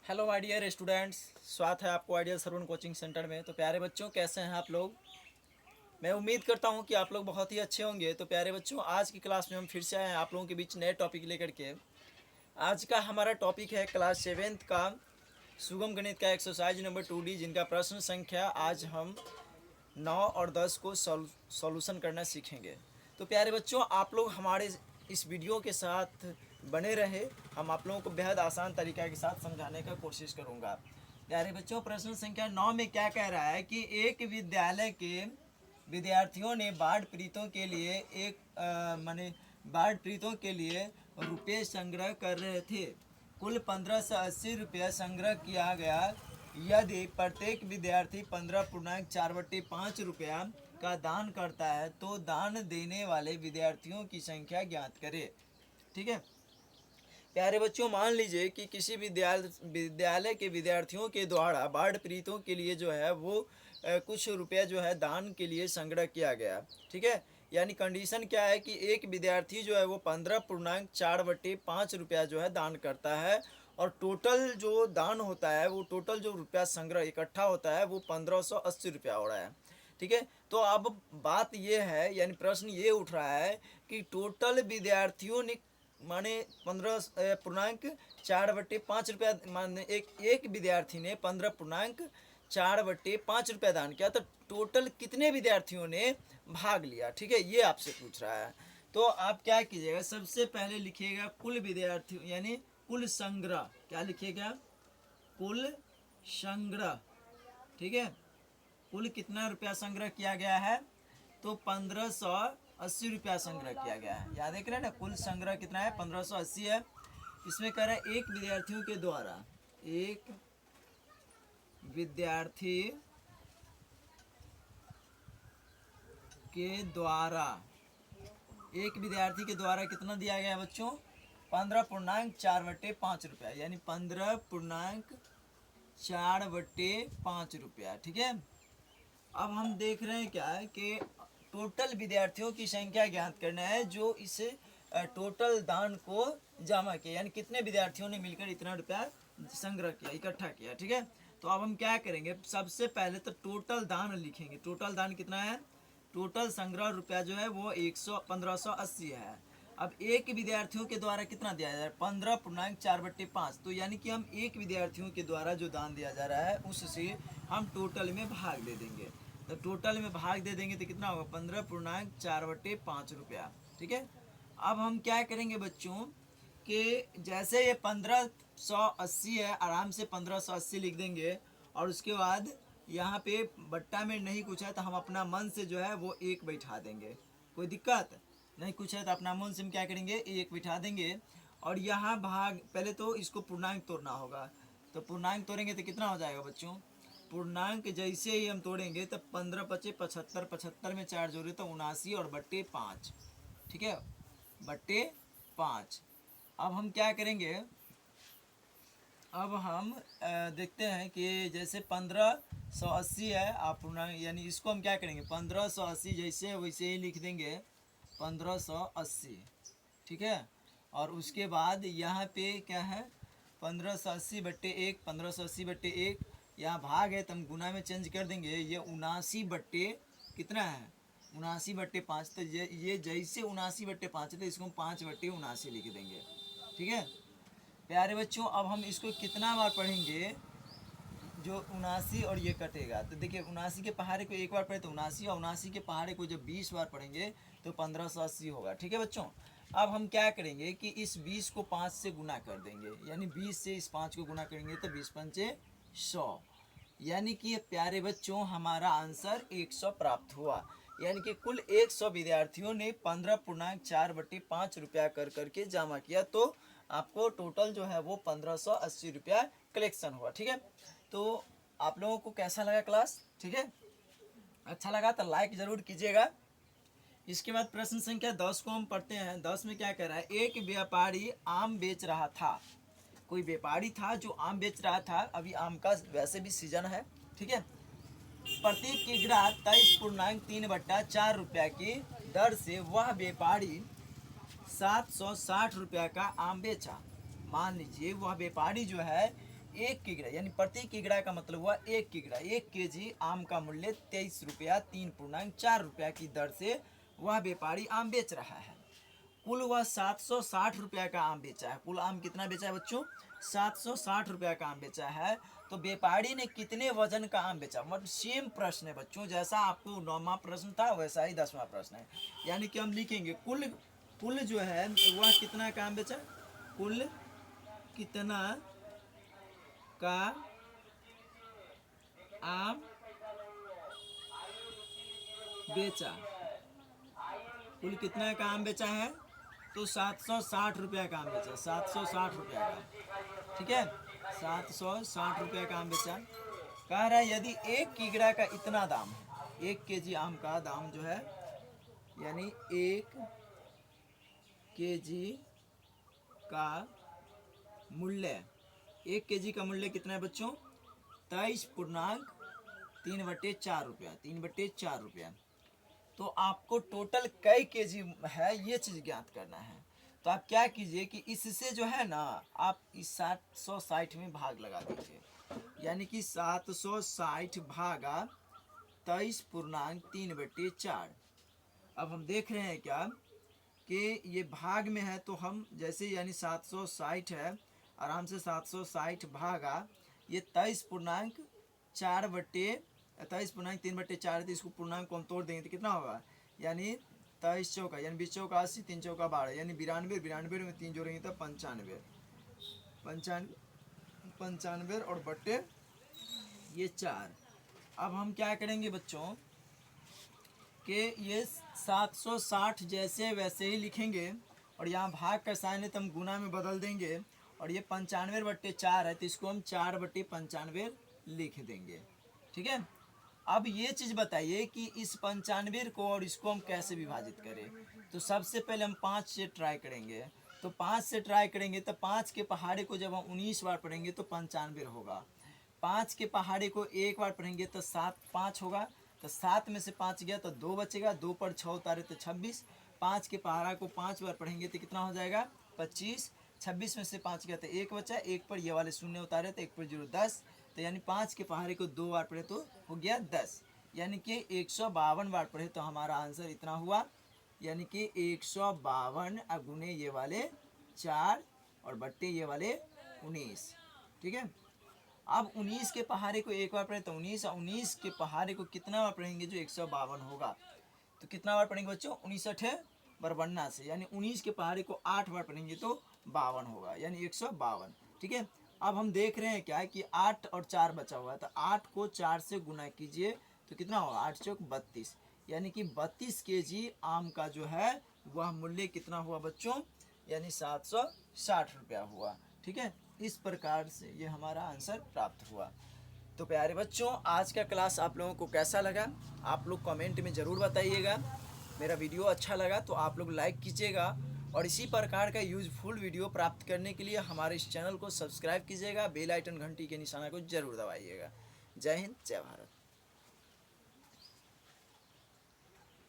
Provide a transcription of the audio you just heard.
Hello my dear students, स्वागत है आपको आइडियल सर्वन कोचिंग सेंटर में। तो प्यारे बच्चों, कैसे हैं आप लोग? मैं उम्मीद करता हूं कि आप लोग बहुत ही अच्छे होंगे। तो प्यारे बच्चों, आज की क्लास में हम फिर से आए हैं आप लोगों के बीच नए टॉपिक लेकर के। आज का हमारा टॉपिक है क्लास 7th का सुगम गणित का एक्सरसाइज नंबर 2D, जिनका प्रश्न संख्या आज हम 9 और 10 को सॉल्यूशन करना सीखेंगे। तो प्यारे बच्चों, आप लोग हमारे इस वीडियो के साथ बने रहे। हम आप लोगों को बेहद आसान तरीका के साथ समझाने का कोशिश करूंगा। प्यारे बच्चों, प्रश्न संख्या 9 में क्या कह रहा है कि एक विद्यालय के विद्यार्थियों ने बाढ़ पीड़ितों के लिए बाढ़ पीड़ितों के लिए रुपये संग्रह कर रहे थे। कुल 1580 रुपये संग्रह किया गया। यदि प्रत्येक विद्यार्थी 15.4/5 रुपया का दान करता है तो दान देने वाले विद्यार्थियों की संख्या ज्ञात करें। ठीक है प्यारे बच्चों, मान लीजिए कि किसी विद्यालय के विद्यार्थियों के द्वारा बाढ़ पीड़ितों के लिए जो है वो कुछ रुपया जो है दान के लिए संग्रह किया गया। ठीक है, यानी कंडीशन क्या है कि एक विद्यार्थी जो है वो 15.4/5 रुपया जो है दान करता है, और टोटल जो दान होता है, वो टोटल जो रुपया संग्रह इकट्ठा होता है वो 1580 रुपया हो रहा है। ठीक है, तो अब बात ये है, यानी प्रश्न ये उठ रहा है कि टोटल विद्यार्थियों ने माने 15.4/5 रुपया, माने एक विद्यार्थी ने 15.4/5 रुपया दान किया, तो टोटल कितने विद्यार्थियों ने भाग लिया। ठीक है, ये आपसे पूछ रहा है। तो आप क्या कीजिएगा, सबसे पहले लिखिएगा कुल विद्यार्थियों, यानी कुल संग्रह। क्या लिखिएगा? कुल संग्रह। ठीक है, कुल कितना रुपया संग्रह किया गया है? तो 1580 रुपया संग्रह किया गया है। याद है ना, कुल संग्रह कितना है? 1580 है। इसमें कह रहा है एक विद्यार्थियों के द्वारा, एक विद्यार्थी के द्वारा, एक विद्यार्थी के द्वारा कितना दिया गया बच्चों? 15.4/5 रुपया, यानी 15.4/5 रुपया। ठीक है, अब हम देख रहे हैं क्या है कि टोटल विद्यार्थियों की संख्या ज्ञात करना है जो इस टोटल दान को जमा किया, यानी कितने विद्यार्थियों ने मिलकर इतना रुपया संग्रह किया, इकट्ठा किया। ठीक है, तो अब हम क्या करेंगे, सबसे पहले तो टोटल दान लिखेंगे। टोटल दान कितना है? टोटल संग्रह रुपया जो है वो 1580 है। अब एक विद्यार्थियों के द्वारा कितना दिया जा रहा है? 15.4/5। तो यानी कि हम एक विद्यार्थियों के द्वारा जो दान दिया जा रहा है उससे हम टोटल में भाग दे देंगे। तो टोटल में भाग दे देंगे तो कितना होगा? 15.4/5 रुपया। ठीक है, अब हम क्या करेंगे बच्चों कि जैसे ये 1580 है, आराम से 1580 लिख देंगे, और उसके बाद यहाँ पे बट्टा में नहीं कुछ है तो हम अपना मन से जो है वो एक बैठा देंगे। कोई दिक्कत नहीं, कुछ है तो अपना मन से हम क्या करेंगे, एक बैठा देंगे। और यहाँ भाग, पहले तो इसको पूर्णांक तोड़ना होगा। तो पूर्णांक तोड़ेंगे तो कितना हो जाएगा बच्चों? पूर्णांक जैसे ही हम तोड़ेंगे तो 15×5 = 75, 75 में 4 जोड़े तो 79, और बट्टे 5। ठीक है, बट्टे 5। अब हम क्या करेंगे, अब हम देखते हैं कि जैसे 1580 है, आप पूर्णांक, यानी इसको हम क्या करेंगे, 1580 जैसे वैसे ही लिख देंगे, 1580। ठीक है, और उसके बाद यहाँ पे क्या है, 1580/1, 1580/1, यहाँ भाग है तो हम गुना में चेंज कर देंगे। ये 79 बट्टे कितना है? 79/5। तो ये जैसे 79/5 है तो इसको हम 5/79 लिख देंगे। ठीक है प्यारे बच्चों, अब हम इसको कितना बार पढ़ेंगे, जो 79 और ये कटेगा तो देखिए 79 के पहाड़े को एक बार पढ़े तो 79, और 79 के पहाड़े को जब 20 बार पढ़ेंगे तो 1580 होगा। ठीक है बच्चों, अब हम क्या करेंगे कि इस 20 को 5 से गुना कर देंगे, यानी 20 से इस 5 को गुना करेंगे तो 20×5 = 100, यानी कि प्यारे बच्चों हमारा आंसर 100 प्राप्त हुआ। यानी कि कुल 100 विद्यार्थियों ने 15.4/5 रुपया कर करके जमा किया, तो आपको टोटल जो है वो 1580 रुपया कलेक्शन हुआ। ठीक है, तो आप लोगों को कैसा लगा क्लास? ठीक है, अच्छा लगा तो लाइक ज़रूर कीजिएगा। इसके बाद प्रश्न संख्या 10 को हम पढ़ते हैं। 10 में क्या कह रहा है, एक व्यापारी आम बेच रहा था। कोई व्यापारी था जो आम बेच रहा था, अभी आम का वैसे भी सीजन है। ठीक है, प्रति किग्रा 23.3/4 रुपया की दर से वह व्यापारी 760 रुपया का आम बेचा। मान लीजिए वह व्यापारी जो है एक किगड़ा यानी प्रति किगड़ा का मतलब हुआ एक किगड़ा। 1 केजी आम का मूल्य 23 रुपया 3.4 रुपया की दर से वह व्यापारी आम बेच रहा है। कुल वह 760 रुपया का आम बेचा है। कुल आम कितना बेचा है बच्चों? 760 रुपया का आम बेचा है। तो व्यापारी ने कितने वजन का आम बेचा? मतलब सेम प्रश्न है बच्चों, जैसा आपको 9वां प्रश्न था वैसा ही 10वां प्रश्न है। यानी कि हम लिखेंगे कुल कुल जो है वह कितना का आम बेचा, कुल कितना का आम बेचा, कुल कितना का आम बेचा है? तो 760 रुपया का आम बेचा, 760 रुपया का, ठीक है, 760 रुपया का आम बेचा। कह रहा है यदि 1 किगड़ा का इतना दाम है, 1 केजी आम का दाम जो है, यानी 1 केजी का मूल्य, 1 केजी का मूल्य कितना है बच्चों? 23.3/4 रुपया, 3/4 रुपया। तो आपको टोटल कई केजी है ये चीज़ ज्ञात करना है। तो आप क्या कीजिए कि इससे जो है ना, आप इस 760 में भाग लगा दीजिए, यानी कि 760 भागा 23.3/4। अब हम देख रहे हैं क्या कि ये भाग में है, तो हम जैसे यानी 760 है, आराम से 760 भागा ये 23.3/4 है, तो इसको पूर्णांक को हम तोड़ देंगे तो कितना होगा? यानी 23 चौका यानी 20 चौका 80, 3 चौका 12 यानी 92, 92 में 3 जोड़ेंगे तो 95, 95 और बट्टे ये 4। अब हम क्या करेंगे बच्चों कि ये 760 जैसे वैसे ही लिखेंगे, और यहाँ भाग का साइन है तो हम गुना में बदल देंगे, और ये 95/4 है तो इसको हम 4/95 लिख देंगे, ठीक है। अब ये चीज़ बताइए कि इस 95 को और इसको हम कैसे विभाजित करें। तो सबसे पहले हम 5 से ट्राई करेंगे, तो 5 से ट्राई करेंगे तो 5 के पहाड़े को जब हम 19 बार पढ़ेंगे तो 95 होगा। 5 के पहाड़े को 1 बार पढ़ेंगे तो 5 होगा, तो 7 में से 5 गया तो 2 बचेगा, 2 पर 6 उतारे तो 26। 5 के पहाड़ा को 5 बार पढ़ेंगे तो कितना हो जाएगा? 25। 26 में से 5 गया तो 1 बचा, 1 पर ये वाले शून्य उतारे तो 1 पर 0 10, तो यानी 5 के पहाड़े को 2 बार पढ़े तो हो गया 10, यानी कि 152 बार पढ़े तो हमारा आंसर इतना हुआ, यानी कि 152 गुने ये वाले 4 और बट्टे ये वाले 19, ठीक है। अब 19 के पहाड़े को 1 बार पढ़े तो 19, और 19 के पहाड़े को कितना बार पढ़ेंगे जो 152 होगा, तो कितना बार पढ़ेंगे बच्चों? 19 बरबन्ना से, यानी 19 के पहाड़े को 8 बार पढ़ेंगे तो 52 होगा, यानी 152, ठीक है। अब हम देख रहे हैं क्या है कि 8 और 4 बचा हुआ है, तो 8 को 4 से गुना कीजिए तो कितना होगा? 8 चौक 32, यानी कि 32 केजी आम का जो है वह मूल्य कितना हुआ बच्चों? यानी 760 रुपया हुआ, ठीक है। इस प्रकार से ये हमारा आंसर प्राप्त हुआ। तो प्यारे बच्चों, आज का क्लास आप लोगों को कैसा लगा? आप लोग कमेंट में ज़रूर बताइएगा। मेरा वीडियो अच्छा लगा तो आप लोग लाइक कीजिएगा, और इसी प्रकार का यूजफुल वीडियो प्राप्त करने के लिए हमारे इस चैनल को सब्सक्राइब कीजिएगा, बेल आइकन घंटी के निशाना को जरूर दबाइएगा। जय हिंद, जय भारत।